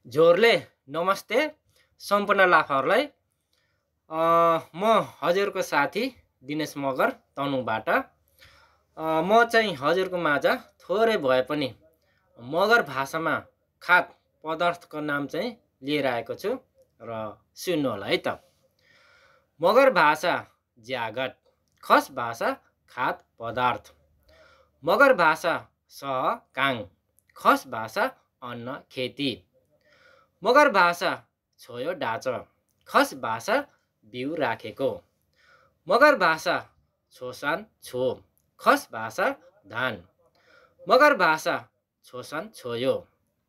झोरले नमस्ते सम्पूर्ण लाफाहरूलाई। म हजुरको साथी दिनेश मगर तनहुँबाट। म चाहिँ हजुरको माझ थोरै भए पनि मगर भाषामा खाद्य पदार्थको नाम चाहिँ लिएर आएको छु र सुन्नु होला है त। मगर भाषा ज्यागट, खस भाषा खाद्य पदार्थ। मगर भाषा सह काङ, खस भाषा अन्न खेती। मगर भाषा छोयो डाँच, खस भाषा बिउ राखेको। मगर भाषा छोसान छो, खस भाषा धान। मगर भाषा छोसान छोयो,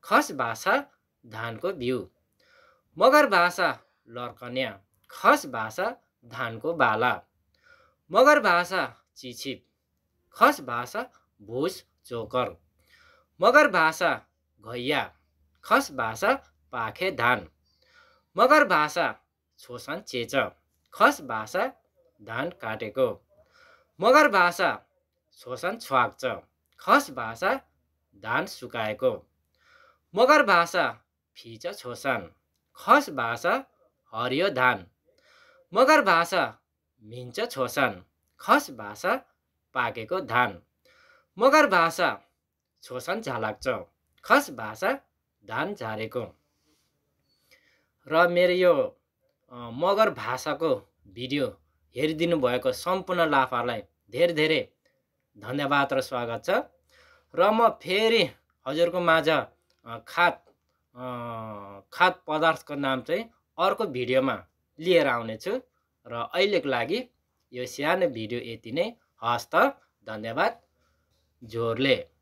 खस भाषा धानको बिउ। मगर भाषा लर्कन्या, खस भाषा धानको बाला। मगर भाषा चिचिप, खस भाषा भुस चोकर। मगर भाषा घैया, खस भाषा पाखे धान। मगर भाषा छोसान चेच, खस भाषा धान काटेको। मगर भाषा छोसान छ्वाक्च, खस भाषा धान सुकाएको। मगर भाषा फिच छोसान, खस भाषा हरियो धान। मगर भाषा मिन्छ छोसान, खस भाषा पाकेको धान। मगर भाषा छोसान झालाक्छ, खस भाषा धान झारेको। र मेरो यो मगर भाषाको भिडियो हेरिदिनु भएको सम्पूर्ण लाफाहरूलाई धेरै धेरै धन्यवाद र स्वागत छ। र म फेरि हजुरको माझ खाद्य पदार्थको नाम चाहिँ अर्को भिडियोमा लिएर आउनेछु। र अहिलेको लागि यो सानो भिडियो यति नै। हस्त, धन्यवाद। झोरले।